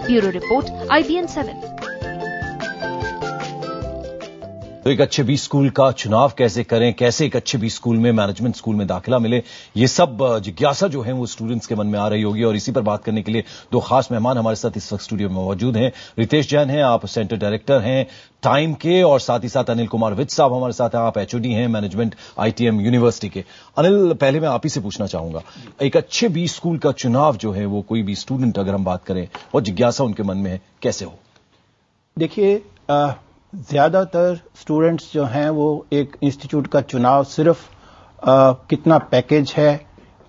Bureau report IBN 7। तो एक अच्छे बी स्कूल का चुनाव कैसे करें, कैसे एक अच्छे बी स्कूल में, मैनेजमेंट स्कूल में दाखिला मिले, ये सब जिज्ञासा जो है वो स्टूडेंट्स के मन में आ रही होगी। और इसी पर बात करने के लिए दो खास मेहमान हमारे साथ इस वक्त स्टूडियो में मौजूद हैं। रितेश जैन हैं, आप सेंटर डायरेक्टर हैं टाइम के, और साथ ही साथ अनिल कुमार विज साहब हमारे साथ हैं, आप HOD हैं मैनेजमेंट ITM यूनिवर्सिटी के। अनिल, पहले मैं आप ही से पूछना चाहूंगा, एक अच्छे बी स्कूल का चुनाव जो है वो कोई भी स्टूडेंट अगर हम बात करें और जिज्ञासा उनके मन में है, कैसे हो? देखिए, ज्यादातर स्टूडेंट्स जो हैं वो एक इंस्टीट्यूट का चुनाव सिर्फ कितना पैकेज है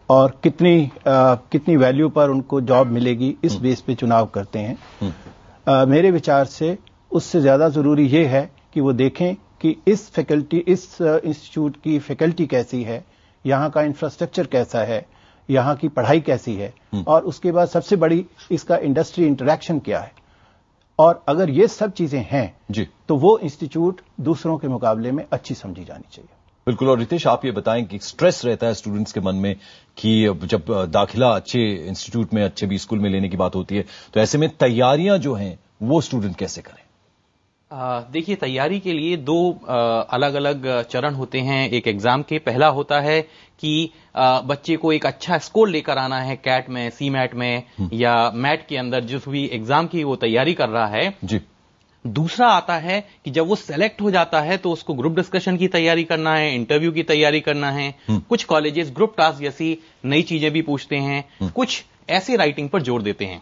और कितनी वैल्यू पर उनको जॉब मिलेगी इस बेस पे चुनाव करते हैं। मेरे विचार से उससे ज्यादा जरूरी ये है कि वो देखें कि इस इंस्टीट्यूट की फैकल्टी कैसी है, यहाँ का इंफ्रास्ट्रक्चर कैसा है, यहाँ की पढ़ाई कैसी है, और उसके बाद सबसे बड़ी इसका इंडस्ट्री इंटरेक्शन क्या है। और अगर ये सब चीजें हैं जी, तो वो इंस्टीट्यूट दूसरों के मुकाबले में अच्छी समझी जानी चाहिए। बिल्कुल। और रितेश, आप ये बताएं कि स्ट्रेस रहता है स्टूडेंट्स के मन में कि जब दाखिला अच्छे इंस्टीट्यूट में, अच्छे बी स्कूल में लेने की बात होती है, तो ऐसे में तैयारियां जो हैं वो स्टूडेंट कैसे करें? देखिए, तैयारी के लिए दो अलग अलग चरण होते हैं। एक एग्जाम के पहला होता है कि बच्चे को एक अच्छा स्कोर लेकर आना है कैट में, CMAT में या मैट के अंदर जिस भी एग्जाम की वो तैयारी कर रहा है जी। दूसरा आता है कि जब वो सेलेक्ट हो जाता है तो उसको ग्रुप डिस्कशन की तैयारी करना है, इंटरव्यू की तैयारी करना है। कुछ कॉलेजेस ग्रुप टास्क जैसी नई चीजें भी पूछते हैं, कुछ ऐसे राइटिंग पर जोर देते हैं।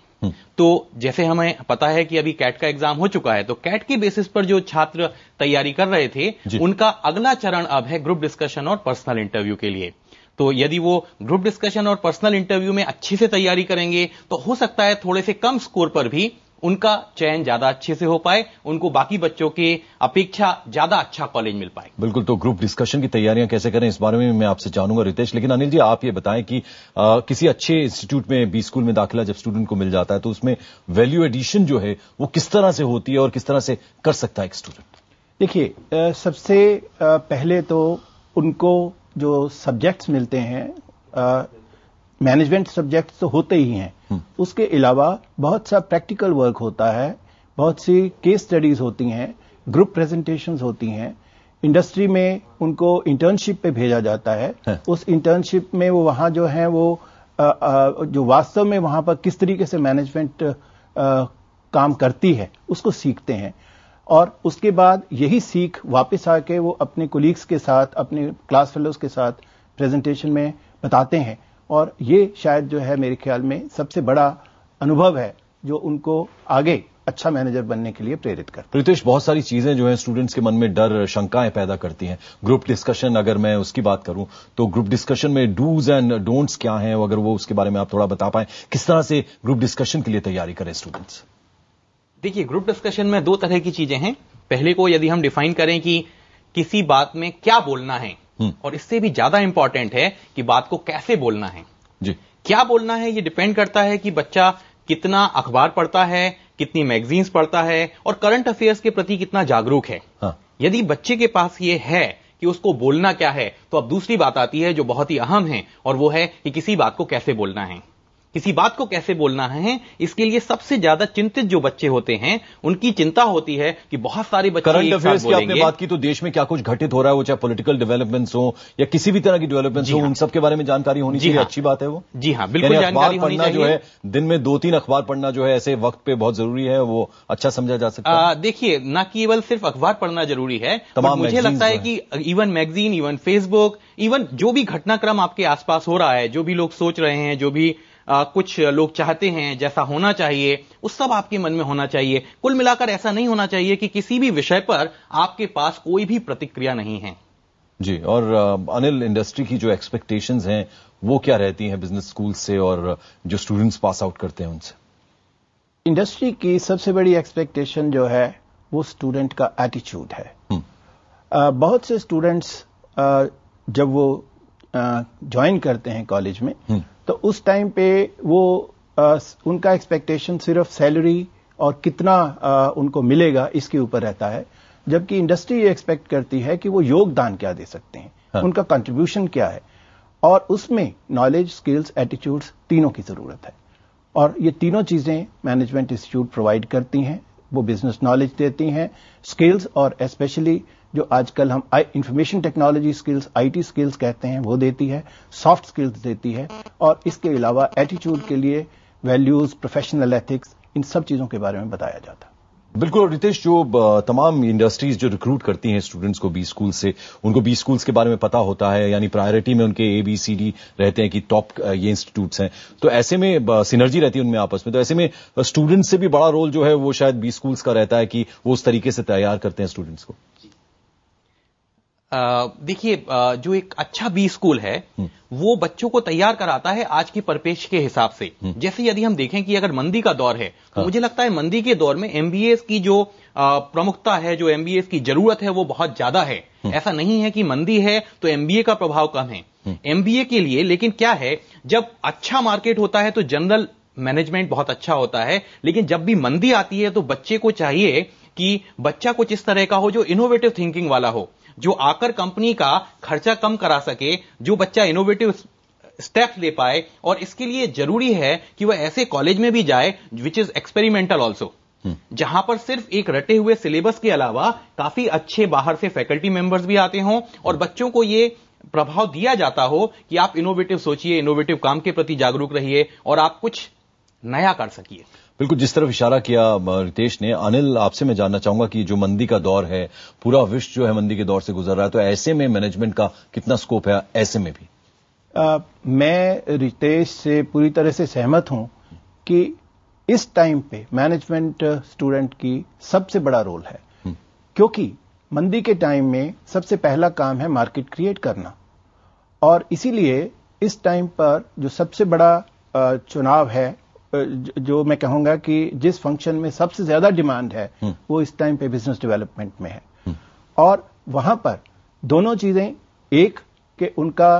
तो जैसे हमें पता है कि अभी कैट का एग्जाम हो चुका है, तो कैट के बेसिस पर जो छात्र तैयारी कर रहे थे उनका अगला चरण अब है ग्रुप डिस्कशन और पर्सनल इंटरव्यू के लिए। तो यदि वो ग्रुप डिस्कशन और पर्सनल इंटरव्यू में अच्छे से तैयारी करेंगे तो हो सकता है थोड़े से कम स्कोर पर भी उनका चयन ज्यादा अच्छे से हो पाए, उनको बाकी बच्चों के अपेक्षा ज्यादा अच्छा कॉलेज मिल पाए। बिल्कुल। तो ग्रुप डिस्कशन की तैयारियां कैसे करें, इस बारे में मैं आपसे जानूंगा रितेश। लेकिन अनिल जी, आप ये बताएं कि किसी अच्छे इंस्टीट्यूट में, बी स्कूल में दाखिला जब स्टूडेंट को मिल जाता है तो उसमें वैल्यू एडिशन जो है वो किस तरह से होती है और किस तरह से कर सकता है एक स्टूडेंट? देखिए, सबसे पहले तो उनको जो सब्जेक्ट्स मिलते हैं, मैनेजमेंट सब्जेक्ट्स तो होते ही हैं, उसके अलावा बहुत सा प्रैक्टिकल वर्क होता है, बहुत सी केस स्टडीज होती हैं, ग्रुप प्रेजेंटेशंस होती हैं, इंडस्ट्री में उनको इंटर्नशिप पे भेजा जाता है। उस इंटर्नशिप में वो वहां जो है वो जो वास्तव में वहां पर किस तरीके से मैनेजमेंट काम करती है उसको सीखते हैं, और उसके बाद यही सीख वापस आके वो अपने कोलीग्स के साथ, अपने क्लास फेलोज के साथ प्रेजेंटेशन में बताते हैं। और ये शायद जो है मेरे ख्याल में सबसे बड़ा अनुभव है जो उनको आगे अच्छा मैनेजर बनने के लिए प्रेरित करता है। रितेश, बहुत सारी चीजें जो हैं स्टूडेंट्स के मन में डर, शंकाएं पैदा करती हैं। ग्रुप डिस्कशन, अगर मैं उसकी बात करूं तो ग्रुप डिस्कशन में डूज एंड डोंट्स क्या हैं, अगर वो उसके बारे में आप थोड़ा बता पाएं, किस तरह से ग्रुप डिस्कशन के लिए तैयारी करें स्टूडेंट्स? देखिए, ग्रुप डिस्कशन में दो तरह की चीजें हैं। पहले को यदि हम डिफाइन करें कि किसी बात में क्या बोलना है, और इससे भी ज्यादा इंपॉर्टेंट है कि बात को कैसे बोलना है जी। क्या बोलना है ये डिपेंड करता है कि बच्चा कितना अखबार पढ़ता है, कितनी मैगजीन्स पढ़ता है और करंट अफेयर्स के प्रति कितना जागरूक है। यदि बच्चे के पास ये है कि उसको बोलना क्या है, तो अब दूसरी बात आती है जो बहुत ही अहम है, और वो है कि किसी बात को कैसे बोलना है। किसी बात को कैसे बोलना है, इसके लिए सबसे ज्यादा चिंतित जो बच्चे होते हैं उनकी चिंता होती है कि बहुत सारे बच्चे करंट अफेयर्स की आपने बात की, तो देश में क्या कुछ घटित हो रहा है, वो चाहे पॉलिटिकल डेवलपमेंट्स हो या किसी भी तरह की डेवलपमेंट्स हो, उन सब के बारे में जानकारी होनी चाहिए। अच्छी बात है वो। जी हाँ, बिल्कुल जानकारी होनी चाहिए। जो है दिन में 2-3 अखबार पढ़ना जो है ऐसे वक्त पे बहुत जरूरी है, वो अच्छा समझा जा सकता है। देखिए, न केवल सिर्फ अखबार पढ़ना जरूरी है, मुझे लगता है कि even magazine, even Facebook, even जो भी घटनाक्रम आपके आसपास हो रहा है, जो भी लोग सोच रहे हैं, जो भी कुछ लोग चाहते हैं जैसा होना चाहिए, उस सब आपके मन में होना चाहिए। कुल मिलाकर ऐसा नहीं होना चाहिए कि किसी भी विषय पर आपके पास कोई भी प्रतिक्रिया नहीं है। जी। और अनिल, इंडस्ट्री की जो एक्सपेक्टेशंस हैं वो क्या रहती हैं बिजनेस स्कूल से और जो स्टूडेंट्स पास आउट करते हैं उनसे? इंडस्ट्री की सबसे बड़ी एक्सपेक्टेशन जो है वो स्टूडेंट का एटीट्यूड है। बहुत से स्टूडेंट्स जब वो ज्वाइन करते हैं कॉलेज में, तो उस टाइम पे वो उनका एक्सपेक्टेशन सिर्फ सैलरी और कितना उनको मिलेगा इसके ऊपर रहता है, जबकि इंडस्ट्री ये एक्सपेक्ट करती है कि वो योगदान क्या दे सकते हैं, उनका कंट्रीब्यूशन क्या है, और उसमें नॉलेज, स्किल्स, एटीट्यूड्स तीनों की जरूरत है। और ये तीनों चीजें मैनेजमेंट इंस्टीट्यूट प्रोवाइड करती हैं। वो बिजनेस नॉलेज देती हैं, स्किल्स, और स्पेशली जो आजकल हम information technology skills, IT skills कहते हैं, वो देती है, सॉफ्ट स्किल्स देती है, और इसके अलावा एटीट्यूड के लिए वैल्यूज, प्रोफेशनल एथिक्स, इन सब चीजों के बारे में बताया जाता है। बिल्कुल रितेश, जो तमाम इंडस्ट्रीज जो रिक्रूट करती हैं स्टूडेंट्स को बी स्कूल से, उनको बी स्कूल्स के बारे में पता होता है, यानी प्रायोरिटी में उनके ABCD रहते हैं कि टॉप ये इंस्टीट्यूट्स हैं, तो ऐसे में सिनर्जी रहती है उनमें आपस में, तो ऐसे में स्टूडेंट्स से भी बड़ा रोल जो है वो शायद बी स्कूल्स का रहता है कि वो उस तरीके से तैयार करते हैं स्टूडेंट्स को। देखिए, जो एक अच्छा बी स्कूल है वो बच्चों को तैयार कराता है आज की परिपेक्ष के हिसाब से। जैसे यदि हम देखें कि अगर मंदी का दौर है तो मुझे लगता है मंदी के दौर में MBAs की जो प्रमुखता है, जो MBAs की जरूरत है, वो बहुत ज्यादा है। ऐसा नहीं है कि मंदी है तो MBA का प्रभाव कम है MBA के लिए, लेकिन क्या है, जब अच्छा मार्केट होता है तो जनरल मैनेजमेंट बहुत अच्छा होता है, लेकिन जब भी मंदी आती है तो बच्चे को चाहिए कि बच्चा कुछ इस तरह का हो जो इनोवेटिव थिंकिंग वाला हो, जो आकर कंपनी का खर्चा कम करा सके, जो बच्चा इनोवेटिव स्टेप ले पाए। और इसके लिए जरूरी है कि वह ऐसे कॉलेज में भी जाए विच इज एक्सपेरिमेंटल ऑल्सो, जहां पर सिर्फ एक रटे हुए सिलेबस के अलावा काफी अच्छे बाहर से फैकल्टी मेंबर्स भी आते हों और बच्चों को ये प्रभाव दिया जाता हो कि आप इनोवेटिव सोचिए, इनोवेटिव काम के प्रति जागरूक रहिए और आप कुछ नया कर सकिए। बिल्कुल, जिस तरफ इशारा किया रितेश ने, अनिल आपसे मैं जानना चाहूंगा कि जो मंदी का दौर है, पूरा विश्व जो है मंदी के दौर से गुजर रहा है, तो ऐसे में मैनेजमेंट का कितना स्कोप है ऐसे में भी? मैं रितेश से पूरी तरह से सहमत हूं कि इस टाइम पे मैनेजमेंट स्टूडेंट की सबसे बड़ा रोल है, क्योंकि मंदी के टाइम में सबसे पहला काम है मार्केट क्रिएट करना, और इसीलिए इस टाइम पर जो सबसे बड़ा चुनाव है, जो मैं कहूंगा कि जिस फंक्शन में सबसे ज्यादा डिमांड है वो इस टाइम पे बिजनेस डेवलपमेंट में है। और वहां पर दोनों चीजें, एक कि उनका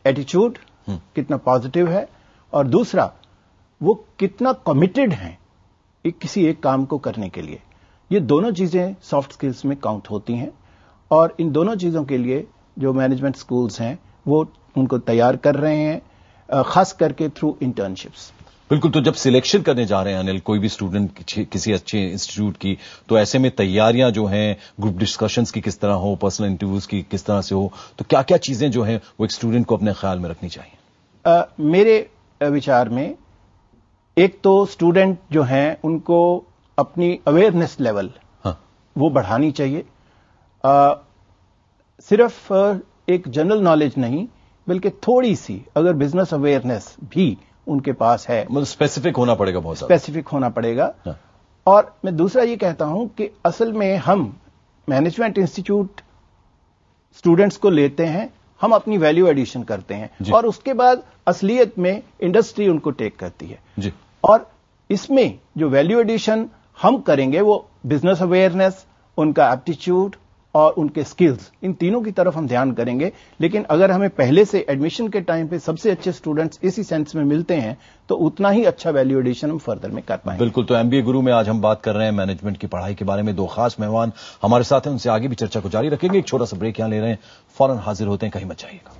एटीट्यूड कितना पॉजिटिव है, और दूसरा वो कितना कमिटेड हैं किसी एक काम को करने के लिए। ये दोनों चीजें सॉफ्ट स्किल्स में काउंट होती हैं, और इन दोनों चीजों के लिए जो मैनेजमेंट स्कूल्स हैं वो उनको तैयार कर रहे हैं, खास करके थ्रू इंटर्नशिप्स। बिल्कुल, तो जब सिलेक्शन करने जा रहे हैं अनिल कोई भी स्टूडेंट किसी अच्छे इंस्टीट्यूट की, तो ऐसे में तैयारियां जो हैं, ग्रुप डिस्कशंस की किस तरह हो, पर्सनल इंटरव्यूज की किस तरह से हो, तो क्या क्या चीजें जो हैं वो एक स्टूडेंट को अपने ख्याल में रखनी चाहिए? मेरे विचार में एक तो स्टूडेंट जो हैं उनको अपनी अवेयरनेस लेवल वो बढ़ानी चाहिए। सिर्फ एक जनरल नॉलेज नहीं, बल्कि थोड़ी सी अगर बिजनेस अवेयरनेस भी उनके पास है, मतलब स्पेसिफिक होना पड़ेगा, बहुत स्पेसिफिक होना पड़ेगा। और मैं दूसरा ये कहता हूं कि असल में हम मैनेजमेंट इंस्टीट्यूट स्टूडेंट्स को लेते हैं, हम अपनी वैल्यू एडिशन करते हैं, और उसके बाद असलियत में इंडस्ट्री उनको टेक करती है जी। और इसमें जो वैल्यू एडिशन हम करेंगे वो बिजनेस अवेयरनेस, उनका एप्टीट्यूड और उनके स्किल्स, इन तीनों की तरफ हम ध्यान करेंगे। लेकिन अगर हमें पहले से एडमिशन के टाइम पे सबसे अच्छे स्टूडेंट्स इसी सेंस में मिलते हैं तो उतना ही अच्छा वैल्यू एडिशन हम फर्दर में कर पाएंगे। बिल्कुल, तो MBA गुरु में आज हम बात कर रहे हैं मैनेजमेंट की पढ़ाई के बारे में। दो खास मेहमान हमारे साथ हैं, उनसे आगे भी चर्चा को जारी रखेंगे। एक छोटा सा ब्रेक यहां ले रहे हैं, फौरन हाजिर होते हैं, कहीं मत जाइएगा।